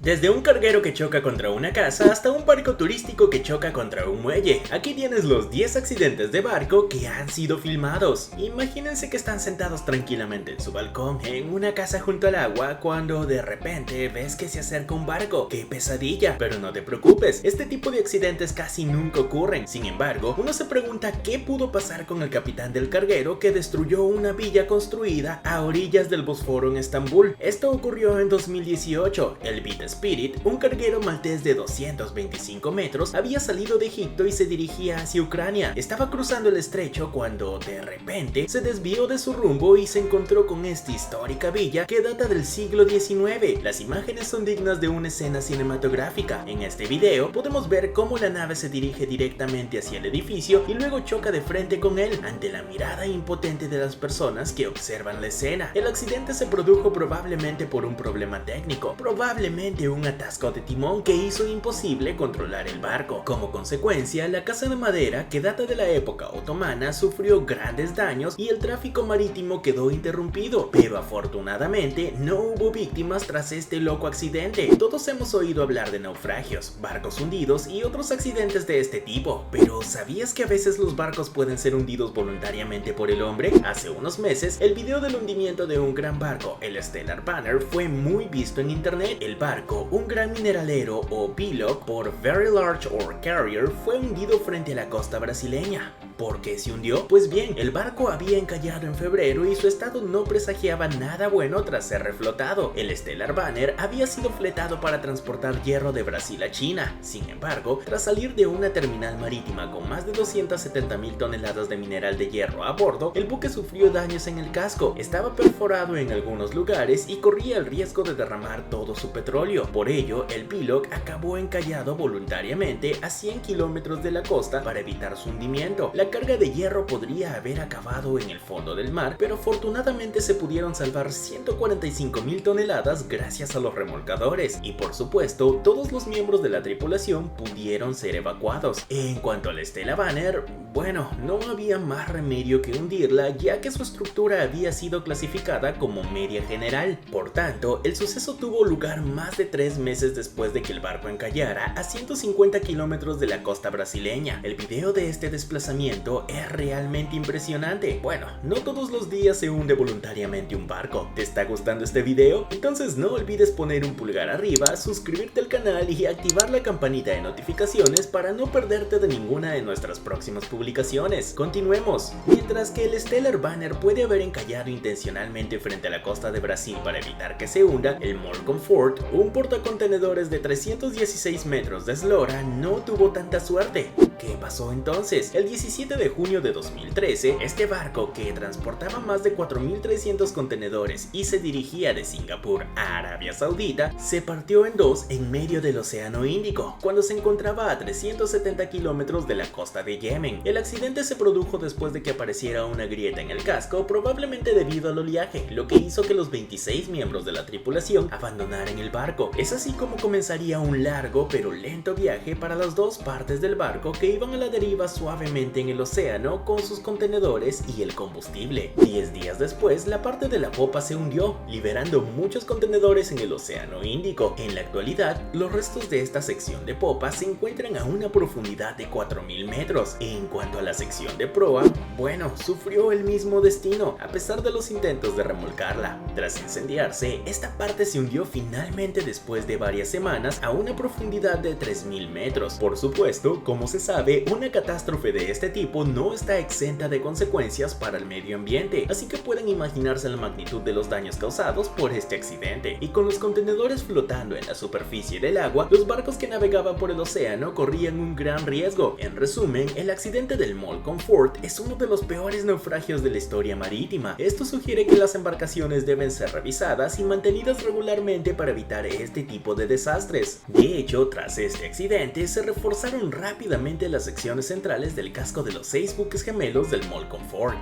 Desde un carguero que choca contra una casa hasta un barco turístico que choca contra un muelle. Aquí tienes los 10 accidentes de barco que han sido filmados. Imagínense que están sentados tranquilamente en su balcón en una casa junto al agua cuando de repente ves que se acerca un barco. ¡Qué pesadilla! Pero no te preocupes, este tipo de accidentes casi nunca ocurren. Sin embargo, uno se pregunta qué pudo pasar con el capitán del carguero que destruyó una villa construida a orillas del Bósforo en Estambul. Esto ocurrió en 2018. El Spirit, un carguero maltés de 225 metros, había salido de Egipto y se dirigía hacia Ucrania. Estaba cruzando el estrecho cuando, de repente, se desvió de su rumbo y se encontró con esta histórica villa que data del siglo XIX. Las imágenes son dignas de una escena cinematográfica. En este video podemos ver cómo la nave se dirige directamente hacia el edificio y luego choca de frente con él, ante la mirada impotente de las personas que observan la escena. El accidente se produjo probablemente por un problema técnico, probablemente un atasco de timón que hizo imposible controlar el barco. Como consecuencia, la casa de madera, que data de la época otomana, sufrió grandes daños y el tráfico marítimo quedó interrumpido, pero afortunadamente no hubo víctimas tras este loco accidente. Todos hemos oído hablar de naufragios, barcos hundidos y otros accidentes de este tipo, pero ¿sabías que a veces los barcos pueden ser hundidos voluntariamente por el hombre? Hace unos meses, el video del hundimiento de un gran barco, el Stellar Banner, fue muy visto en internet. El barco, un gran mineralero o bilog por Very Large Ore Carrier, fue hundido frente a la costa brasileña. ¿Por qué se hundió? Pues bien, el barco había encallado en febrero y su estado no presagiaba nada bueno tras ser reflotado. El Stellar Banner había sido fletado para transportar hierro de Brasil a China. Sin embargo, tras salir de una terminal marítima con más de 270,000 toneladas de mineral de hierro a bordo, el buque sufrió daños en el casco, estaba perforado en algunos lugares y corría el riesgo de derramar todo su petróleo. Por ello, el bilog acabó encallado voluntariamente a 100 kilómetros de la costa para evitar su hundimiento. La carga de hierro podría haber acabado en el fondo del mar, pero afortunadamente se pudieron salvar 145,000 toneladas gracias a los remolcadores. Y por supuesto, todos los miembros de la tripulación pudieron ser evacuados. En cuanto al Stellar Banner, bueno, no había más remedio que hundirla, ya que su estructura había sido clasificada como media general. Por tanto, el suceso tuvo lugar más de 3 meses después de que el barco encallara a 150 kilómetros de la costa brasileña. El video de este desplazamiento es realmente impresionante. Bueno, no todos los días se hunde voluntariamente un barco. ¿Te está gustando este video? Entonces no olvides poner un pulgar arriba, suscribirte al canal y activar la campanita de notificaciones para no perderte de ninguna de nuestras próximas publicaciones. Continuemos. Mientras que el Stellar Banner puede haber encallado intencionalmente frente a la costa de Brasil para evitar que se hunda, el Mole Comfort, un portacontenedores de 316 metros de eslora, no tuvo tanta suerte. ¿Qué pasó entonces? El 17 de junio de 2013, este barco, que transportaba más de 4.300 contenedores y se dirigía de Singapur a Arabia Saudita, se partió en dos en medio del Océano Índico, cuando se encontraba a 370 kilómetros de la costa de Yemen. El accidente se produjo después de que apareciera una grieta en el casco, probablemente debido al oleaje, lo que hizo que los 26 miembros de la tripulación abandonaran el barco. Es así como comenzaría un largo pero lento viaje para las dos partes del barco que iban a la deriva suavemente en el océano con sus contenedores y el combustible. 10 días después, la parte de la popa se hundió, liberando muchos contenedores en el Océano Índico. En la actualidad, los restos de esta sección de popa se encuentran a una profundidad de 4.000 metros. En cuanto a la sección de proa, bueno, sufrió el mismo destino, a pesar de los intentos de remolcarla. Tras incendiarse, esta parte se hundió finalmente después de varias semanas a una profundidad de 3.000 metros. Por supuesto, como se sabe, una catástrofe de este tipo no está exenta de consecuencias para el medio ambiente, así que pueden imaginarse la magnitud de los daños causados por este accidente. Y con los contenedores flotando en la superficie del agua, los barcos que navegaban por el océano corrían un gran riesgo. En resumen, el accidente del Mole Comfort es uno de los peores naufragios de la historia marítima. Esto sugiere que las embarcaciones deben ser revisadas y mantenidas regularmente para evitar este tipo de desastres. De hecho, tras este accidente, se reforzaron rápidamente las secciones centrales del casco de los 6 buques gemelos del Mole Comfort.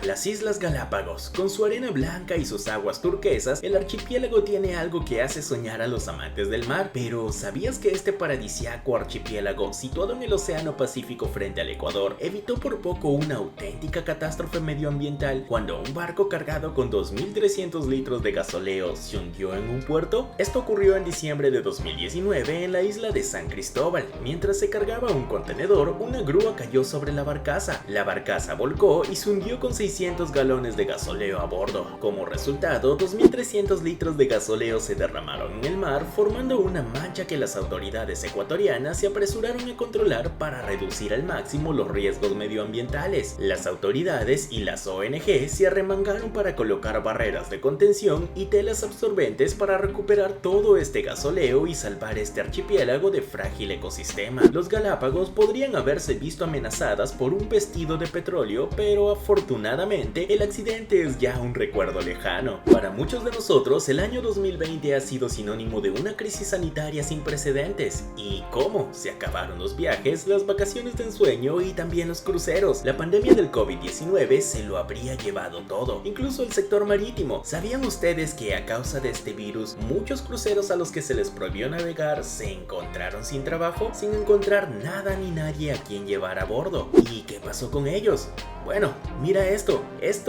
Las Islas Galápagos, con su arena blanca y sus aguas turquesas, el archipiélago tiene algo que hace soñar a los amantes del mar. Pero ¿sabías que este paradisíaco archipiélago, situado en el Océano Pacífico frente al Ecuador, evitó por poco una auténtica catástrofe medioambiental cuando un barco cargado con 2.300 litros de gasoleo se hundió en un puerto? Esto ocurrió ocurrió en diciembre de 2019 en la isla de San Cristóbal. Mientras se cargaba un contenedor, una grúa cayó sobre la barcaza. La barcaza volcó y se hundió con 600 galones de gasóleo a bordo. Como resultado, 2.300 litros de gasóleo se derramaron en el mar, formando una mancha que las autoridades ecuatorianas se apresuraron a controlar para reducir al máximo los riesgos medioambientales. Las autoridades y las ONG se arremangaron para colocar barreras de contención y telas absorbentes para recuperar todo este gasoleo y salvar este archipiélago de frágil ecosistema. Los Galápagos podrían haberse visto amenazadas por un vestido de petróleo, pero afortunadamente el accidente es ya un recuerdo lejano. Para muchos de nosotros, el año 2020 ha sido sinónimo de una crisis sanitaria sin precedentes. ¿Y cómo? Se acabaron los viajes, las vacaciones de ensueño y también los cruceros. La pandemia del COVID-19 se lo habría llevado todo, incluso el sector marítimo. ¿Sabían ustedes que a causa de este virus, muchos cruceros a los que se les prohibió navegar se encontraron sin trabajo, sin encontrar nada ni nadie a quien llevar a bordo? ¿Y qué pasó con ellos? Bueno, mira esto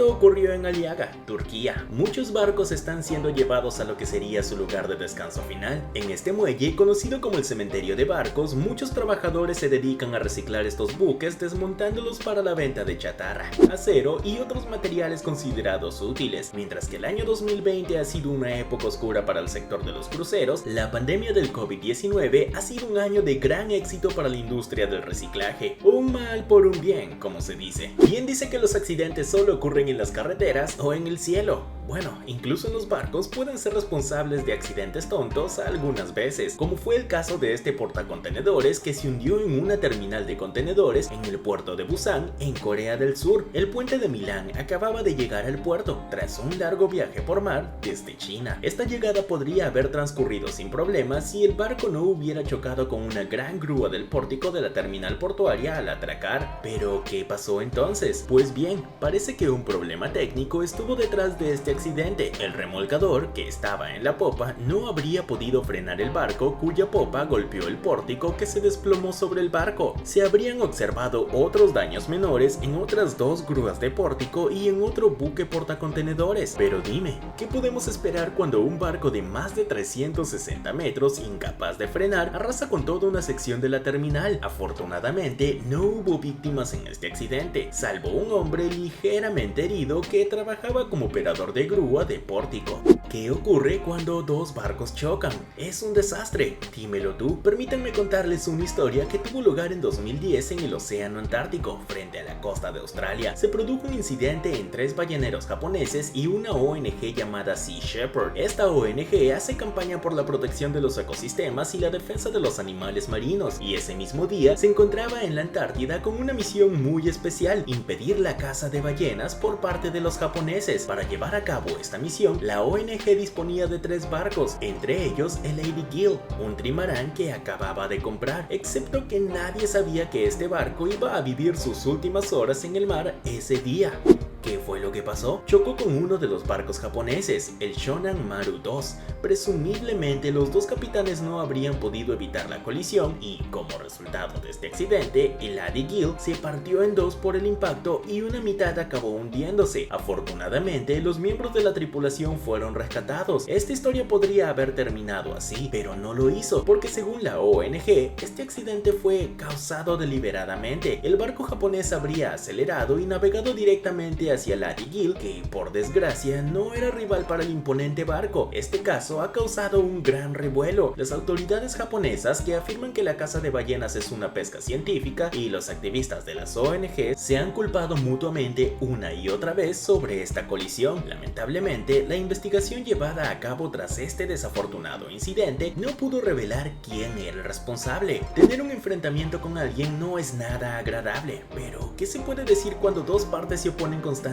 ocurrió en Aliaga, Turquía. Muchos barcos están siendo llevados a lo que sería su lugar de descanso final. En este muelle, conocido como el cementerio de barcos, muchos trabajadores se dedican a reciclar estos buques desmontándolos para la venta de chatarra, acero y otros materiales considerados útiles. Mientras que el año 2020 ha sido una época oscura para el sector de los cruceros, la pandemia del COVID-19 ha sido un año de gran éxito para la industria del reciclaje. Un mal por un bien, como se dice. ¿Quién dice que los accidentes solo ocurren en las carreteras o en el cielo? Bueno, incluso en los barcos pueden ser responsables de accidentes tontos algunas veces, como fue el caso de este portacontenedores que se hundió en una terminal de contenedores en el puerto de Busan, en Corea del Sur. El puente de Milán acababa de llegar al puerto tras un largo viaje por mar desde China. Esta llegada podría haber transcurrido sin problemas si el barco no hubiera chocado con una gran grúa del pórtico de la terminal portuaria al atracar. ¿Pero qué pasó entonces? Pues bien, parece que un problema técnico estuvo detrás de este accidente. El remolcador, que estaba en la popa, no habría podido frenar el barco, cuya popa golpeó el pórtico que se desplomó sobre el barco. Se habrían observado otros daños menores en otras dos grúas de pórtico y en otro buque portacontenedores. Pero dime, ¿qué podemos esperar cuando un barco de más de 360 metros, incapaz de frenar, arrasa con toda una sección de la terminal? Afortunadamente, no hubo víctimas en este accidente, salvo un hombre ligeramente herido que trabajaba como operador de grúa de pórtico. ¿Qué ocurre cuando dos barcos chocan? Es un desastre, dímelo tú. Permítanme contarles una historia que tuvo lugar en 2010 en el Océano Antártico, frente a la costa de Australia. Se produjo un incidente en 3 balleneros japoneses y una ONG llamada Sea Shepherd. Esta ONG hace campaña por la protección de los ecosistemas y la defensa de los animales marinos, y ese mismo día se encontraba en la Antártida con una misión muy especial: impedir la caza de ballenas por parte de los japoneses. Para llevar a cabo esta misión, la ONG disponía de 3 barcos, entre ellos el Lady Gill, un trimarán que acababa de comprar, excepto que nadie sabía que este barco iba a vivir sus últimas horas en el mar ese día. ¿Qué fue lo que pasó? Chocó con uno de los barcos japoneses, el Shonan Maru 2. Presumiblemente los dos capitanes no habrían podido evitar la colisión y, como resultado de este accidente, el Lady Gill se partió en 2 por el impacto y una mitad acabó hundiéndose. Afortunadamente, los miembros de la tripulación fueron rescatados. Esta historia podría haber terminado así, pero no lo hizo, porque según la ONG, este accidente fue causado deliberadamente. El barco japonés habría acelerado y navegado directamente hacia Lady Gill, que por desgracia no era rival para el imponente barco. Este caso ha causado un gran revuelo. Las autoridades japonesas, que afirman que la caza de ballenas es una pesca científica, y los activistas de las ONG se han culpado mutuamente una y otra vez sobre esta colisión. Lamentablemente, la investigación llevada a cabo tras este desafortunado incidente no pudo revelar quién era el responsable. Tener un enfrentamiento con alguien no es nada agradable, pero ¿qué se puede decir cuando dos partes se oponen constantemente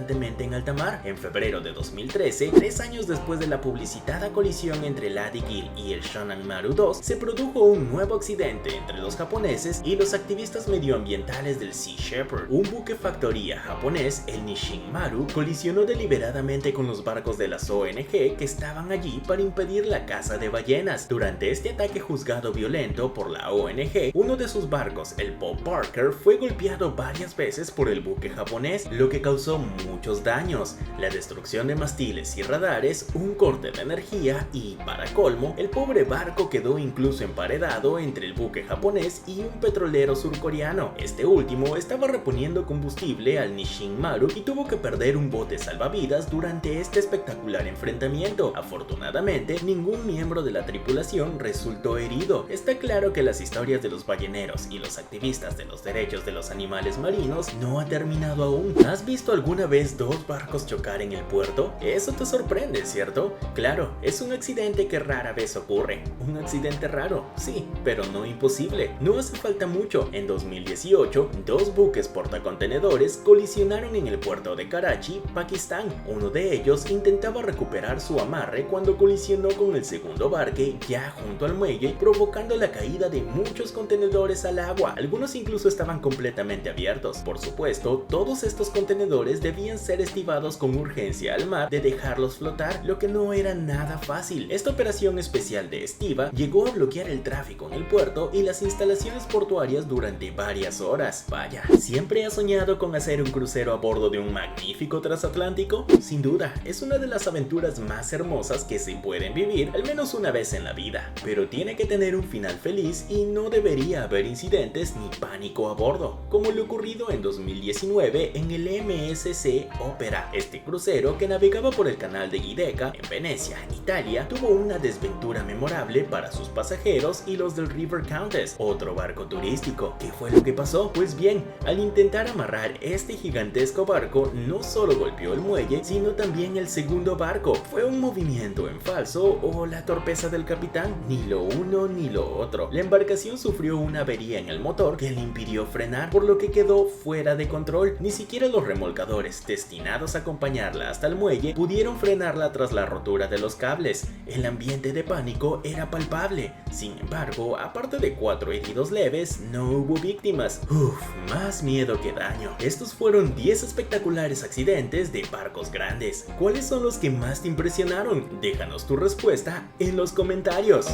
en alta mar? En febrero de 2013, 3 años después de la publicitada colisión entre Lady Gill y el Shonan Maru 2, se produjo un nuevo accidente entre los japoneses y los activistas medioambientales del Sea Shepherd. Un buque factoría japonés, el Nishin Maru, colisionó deliberadamente con los barcos de las ONG que estaban allí para impedir la caza de ballenas. Durante este ataque juzgado violento por la ONG, uno de sus barcos, el Bob Barker, fue golpeado varias veces por el buque japonés, lo que causó muchos daños, la destrucción de mastiles y radares, un corte de energía y, para colmo, el pobre barco quedó incluso emparedado entre el buque japonés y un petrolero surcoreano. Este último estaba reponiendo combustible al Nishin Maru y tuvo que perder un bote salvavidas durante este espectacular enfrentamiento. Afortunadamente, ningún miembro de la tripulación resultó herido. Está claro que las historias de los balleneros y los activistas de los derechos de los animales marinos no ha terminado aún. ¿Has visto alguna vez dos barcos chocar en el puerto? Eso te sorprende, ¿cierto? Claro, es un accidente que rara vez ocurre. Un accidente raro, sí, pero no imposible. No hace falta mucho. En 2018, dos buques portacontenedores colisionaron en el puerto de Karachi, Pakistán. Uno de ellos intentaba recuperar su amarre cuando colisionó con el segundo barque ya junto al muelle, provocando la caída de muchos contenedores al agua. Algunos incluso estaban completamente abiertos. Por supuesto, todos estos contenedores debían ser estivados con urgencia al mar de dejarlos flotar, lo que no era nada fácil. Esta operación especial de estiva llegó a bloquear el tráfico en el puerto y las instalaciones portuarias durante varias horas. Vaya, ¿siempre has soñado con hacer un crucero a bordo de un magnífico transatlántico? Sin duda, es una de las aventuras más hermosas que se pueden vivir al menos una vez en la vida, pero tiene que tener un final feliz y no debería haber incidentes ni pánico a bordo, como lo ocurrido en 2019 en el MSC Opera. Este crucero, que navegaba por el canal de Giudecca en Venecia, Italia, tuvo una desventura memorable para sus pasajeros y los del River Countess, otro barco turístico. ¿Qué fue lo que pasó? Pues bien, al intentar amarrar este gigantesco barco, no solo golpeó el muelle, sino también el segundo barco. ¿Fue un movimiento en falso o la torpeza del capitán? Ni lo uno ni lo otro. La embarcación sufrió una avería en el motor que le impidió frenar, por lo que quedó fuera de control. Ni siquiera los remolcadores destinados a acompañarla hasta el muelle pudieron frenarla tras la rotura de los cables. El ambiente de pánico era palpable. Sin embargo, aparte de 4 heridos leves, no hubo víctimas. Más miedo que daño. Estos fueron 10 espectaculares accidentes de barcos grandes. ¿Cuáles son los que más te impresionaron? Déjanos tu respuesta en los comentarios.